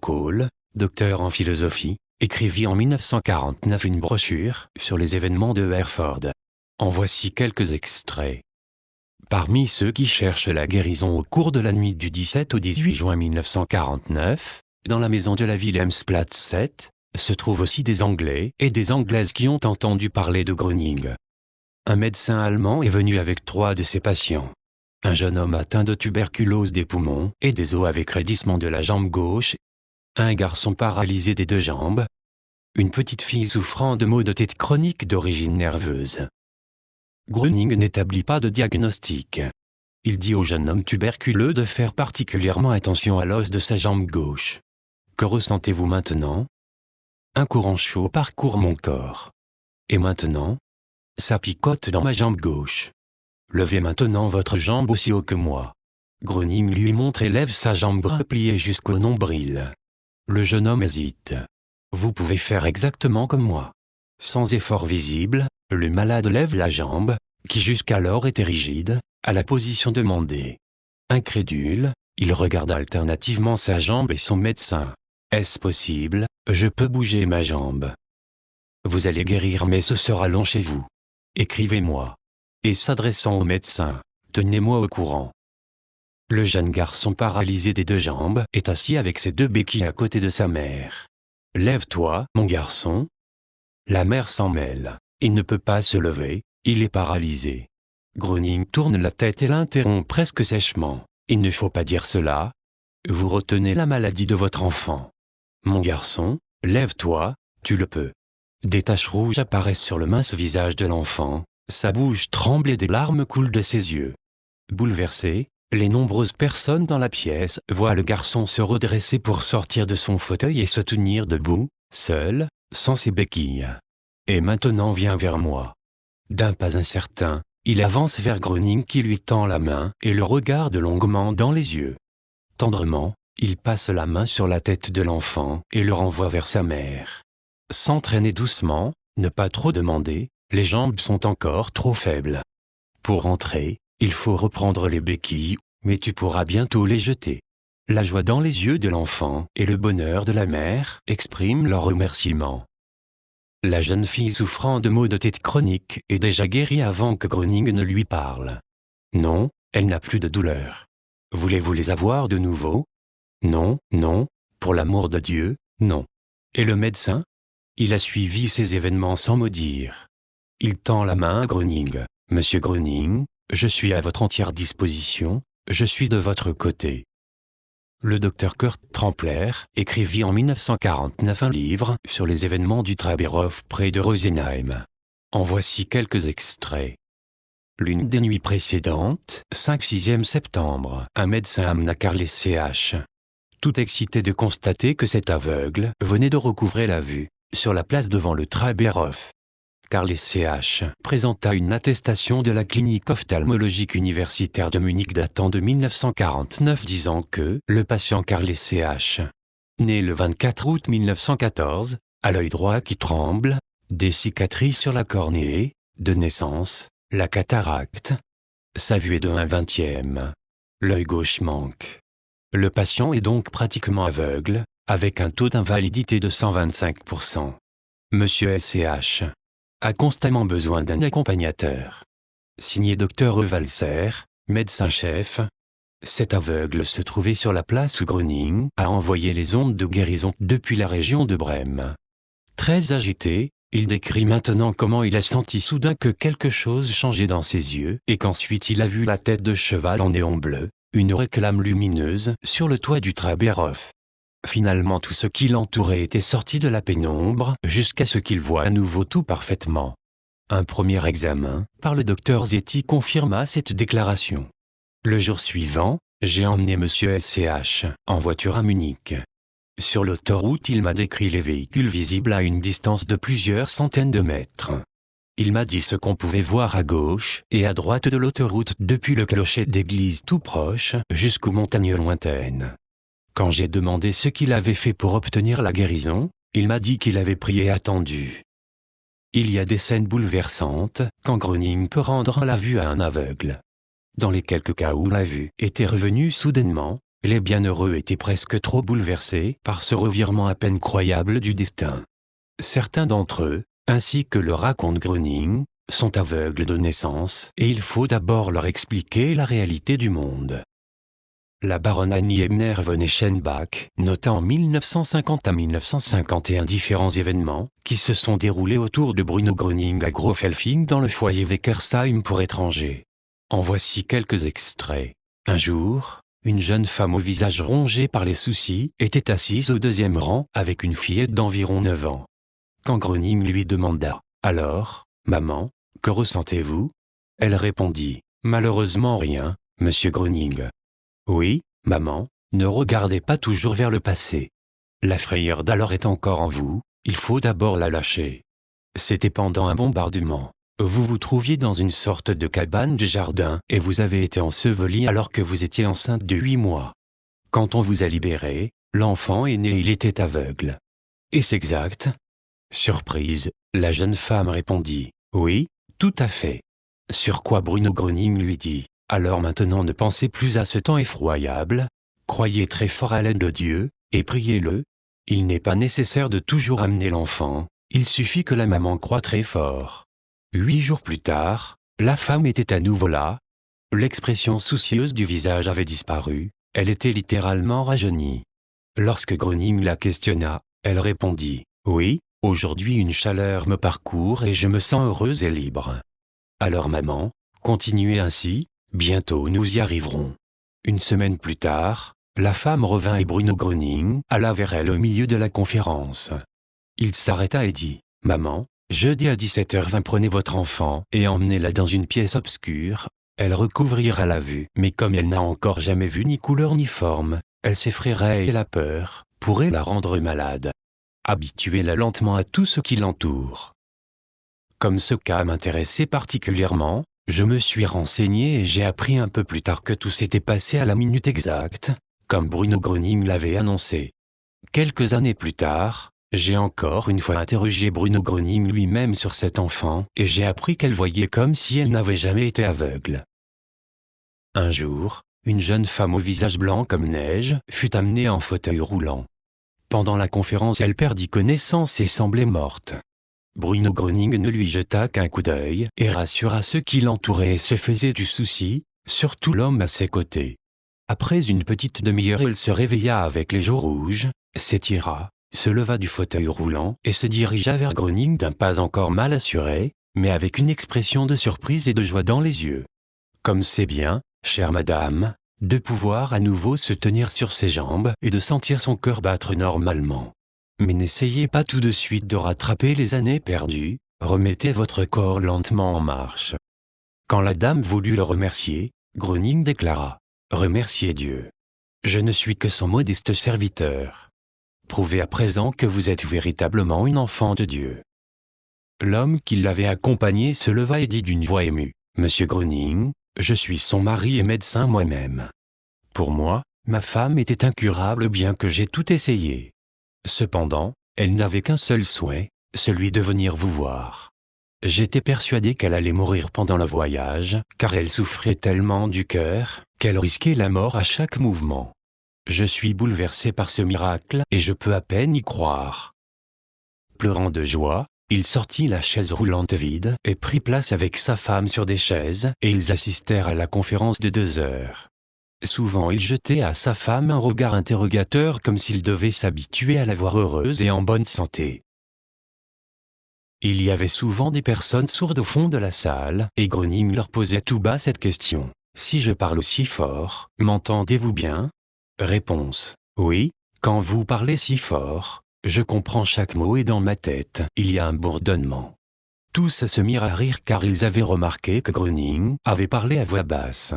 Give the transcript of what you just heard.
Cole, docteur en philosophie, écrivit en 1949 une brochure sur les événements de Hereford. En voici quelques extraits. Parmi ceux qui cherchent la guérison au cours de la nuit du 17 au 18 juin 1949, dans la maison de la Wilhelmsplatz 7, se trouvent aussi des Anglais et des Anglaises qui ont entendu parler de Gröning. Un médecin allemand est venu avec 3 de ses patients. Un jeune homme atteint de tuberculose des poumons et des os avec raidissement de la jambe gauche. Un garçon paralysé des 2 jambes. Une petite fille souffrant de maux de tête chroniques d'origine nerveuse. Gröning n'établit pas de diagnostic. Il dit au jeune homme tuberculeux de faire particulièrement attention à l'os de sa jambe gauche. Que ressentez-vous maintenant? Un courant chaud parcourt mon corps. Et maintenant? Ça picote dans ma jambe gauche. Levez maintenant votre jambe aussi haut que moi. Gröning lui montre et lève sa jambe repliée jusqu'au nombril. Le jeune homme hésite. Vous pouvez faire exactement comme moi. Sans effort visible, le malade lève la jambe, qui jusqu'alors était rigide, à la position demandée. Incrédule, il regarde alternativement sa jambe et son médecin. Est-ce possible? Je peux bouger ma jambe. Vous allez guérir mais ce sera long chez vous. Écrivez-moi. Et s'adressant au médecin, tenez-moi au courant. Le jeune garçon paralysé des 2 jambes est assis avec ses 2 béquilles à côté de sa mère. Lève-toi, mon garçon. La mère s'en mêle. Il ne peut pas se lever, il est paralysé. Gröning tourne la tête et l'interrompt presque sèchement. Il ne faut pas dire cela. Vous retenez la maladie de votre enfant. Mon garçon, lève-toi, tu le peux. Des taches rouges apparaissent sur le mince visage de l'enfant, sa bouche tremble et des larmes coulent de ses yeux. Bouleversés, les nombreuses personnes dans la pièce voient le garçon se redresser pour sortir de son fauteuil et se tenir debout, seul, sans ses béquilles. Et maintenant viens vers moi. D'un pas incertain, il avance vers Gröning qui lui tend la main et le regarde longuement dans les yeux. Tendrement, il passe la main sur la tête de l'enfant et le renvoie vers sa mère. S'entraîner doucement, ne pas trop demander, les jambes sont encore trop faibles. Pour entrer, il faut reprendre les béquilles, mais tu pourras bientôt les jeter. La joie dans les yeux de l'enfant et le bonheur de la mère expriment leur remerciement. La jeune fille souffrant de maux de tête chroniques est déjà guérie avant que Gröning ne lui parle. Non, elle n'a plus de douleur. Voulez-vous les avoir de nouveau? Non, non, pour l'amour de Dieu, non. Et le médecin? Il a suivi ces événements sans mot dire. Il tend la main à Gröning. Monsieur Gröning, je suis à votre entière disposition, je suis de votre côté. Le docteur Kurt Trampler écrivit en 1949 un livre sur les événements du Traberhof près de Rosenheim. En voici quelques extraits. L'une des nuits précédentes, 5-6e septembre, un médecin amena Carles Ch. Tout excité de constater que cet aveugle venait de recouvrer la vue, sur la place devant le Traberhof. Carles Ch. présenta une attestation de la clinique ophtalmologique universitaire de Munich datant de 1949 disant que le patient Carles Ch. né le 24 août 1914, a l'œil droit qui tremble, des cicatrices sur la cornée, de naissance, la cataracte. Sa vue est de 1/20. L'œil gauche manque. Le patient est donc pratiquement aveugle, avec un taux d'invalidité de 125%. Monsieur Ch. a constamment besoin d'un accompagnateur. Signé Dr Valser, médecin-chef. Cet aveugle se trouvait sur la place où Gröning a envoyé les ondes de guérison depuis la région de Brême. Très agité, il décrit maintenant comment il a senti soudain que quelque chose changeait dans ses yeux et qu'ensuite il a vu la tête de cheval en néon bleu, une réclame lumineuse sur le toit du Traberhof. Finalement tout ce qui l'entourait était sorti de la pénombre jusqu'à ce qu'il voie à nouveau tout parfaitement. Un premier examen par le docteur Zetti confirma cette déclaration. Le jour suivant, j'ai emmené Monsieur Ch. en voiture à Munich. Sur l'autoroute il m'a décrit les véhicules visibles à une distance de plusieurs centaines de mètres. Il m'a dit ce qu'on pouvait voir à gauche et à droite de l'autoroute depuis le clocher d'église tout proche jusqu'aux montagnes lointaines. Quand j'ai demandé ce qu'il avait fait pour obtenir la guérison, il m'a dit qu'il avait prié et attendu. Il y a des scènes bouleversantes quand Gröning peut rendre la vue à un aveugle. Dans les quelques cas où la vue était revenue soudainement, Les bienheureux étaient presque trop bouleversés par ce revirement à peine croyable du destin. Certains d'entre eux, ainsi que le raconte Gröning, sont aveugles de naissance et il faut d'abord leur expliquer la réalité du monde. La baronne Annie Ebner von Eschenbach nota en 1950 à 1951 différents événements qui se sont déroulés autour de Bruno Gröning à Grofelfing dans le foyer Weckersheim pour étrangers. En voici quelques extraits. Un jour, une jeune femme au visage rongé par les soucis était assise au deuxième rang avec une fillette d'environ 9 ans. Quand Gröning lui demanda « Alors, maman, que ressentez-vous » Elle répondit « Malheureusement rien, monsieur Gröning. » « Oui, maman, ne regardez pas toujours vers le passé. La frayeur d'alors est encore en vous, il faut d'abord la lâcher. C'était pendant un bombardement. Vous vous trouviez dans une sorte de cabane de jardin et vous avez été ensevelie alors que vous étiez enceinte de 8 mois. Quand on vous a libéré, l'enfant est né et il était aveugle. Est-ce exact » Surprise, la jeune femme répondit « Oui, tout à fait. » Sur quoi Bruno Gröning lui dit « Alors maintenant ne pensez plus à ce temps effroyable, croyez très fort à l'aide de Dieu, et priez-le. Il n'est pas nécessaire de toujours amener l'enfant, il suffit que la maman croie très fort. » 8 jours plus tard, la femme était à nouveau là. L'expression soucieuse du visage avait disparu, elle était littéralement rajeunie. Lorsque Gröning la questionna, elle répondit « Oui, aujourd'hui une chaleur me parcourt et je me sens heureuse et libre. » Alors maman, continuez ainsi, bientôt nous y arriverons. Une semaine plus tard, la femme revint et Bruno Gröning alla vers elle au milieu de la conférence. Il s'arrêta et dit « Maman, jeudi à 17h20 prenez votre enfant et emmenez-la dans une pièce obscure, elle recouvrira la vue. Mais comme elle n'a encore jamais vu ni couleur ni forme, elle s'effraierait et la peur pourrait la rendre malade. Habituez-la lentement à tout ce qui l'entoure. » Comme ce cas m'intéressait particulièrement, je me suis renseigné et j'ai appris un peu plus tard que tout s'était passé à la minute exacte, comme Bruno Gröning l'avait annoncé. Quelques années plus tard, j'ai encore une fois interrogé Bruno Gröning lui-même sur cet enfant et j'ai appris qu'elle voyait comme si elle n'avait jamais été aveugle. Un jour, une jeune femme au visage blanc comme neige fut amenée en fauteuil roulant. Pendant la conférence, elle perdit connaissance et semblait morte. Bruno Gröning ne lui jeta qu'un coup d'œil et rassura ceux qui l'entouraient et se faisaient du souci, surtout l'homme à ses côtés. Après une petite demi-heure, elle se réveilla avec les joues rouges, s'étira, se leva du fauteuil roulant et se dirigea vers Gröning d'un pas encore mal assuré, mais avec une expression de surprise et de joie dans les yeux. Comme c'est bien, chère madame, de pouvoir à nouveau se tenir sur ses jambes et de sentir son cœur battre normalement. Mais n'essayez pas tout de suite de rattraper les années perdues, remettez votre corps lentement en marche. Quand la dame voulut le remercier, Gröning déclara « Remerciez Dieu. Je ne suis que son modeste serviteur. Prouvez à présent que vous êtes véritablement une enfant de Dieu. » L'homme qui l'avait accompagné se leva et dit d'une voix émue « Monsieur Gröning, je suis son mari et médecin moi-même. Pour moi, ma femme était incurable bien que j'ai tout essayé. Cependant, elle n'avait qu'un seul souhait, celui de venir vous voir. J'étais persuadé qu'elle allait mourir pendant le voyage, car elle souffrait tellement du cœur, qu'elle risquait la mort à chaque mouvement. Je suis bouleversé par ce miracle et je peux à peine y croire. » Pleurant de joie, il sortit la chaise roulante vide et prit place avec sa femme sur des chaises et ils assistèrent à la conférence de 2 heures. Souvent il jetait à sa femme un regard interrogateur comme s'il devait s'habituer à la voir heureuse et en bonne santé. Il y avait souvent des personnes sourdes au fond de la salle, et Gröning leur posait tout bas cette question. « Si je parle aussi fort, m'entendez-vous bien ?» Réponse. « Oui, quand vous parlez si fort, je comprends chaque mot et dans ma tête, il y a un bourdonnement. » Tous se mirent à rire car ils avaient remarqué que Gröning avait parlé à voix basse.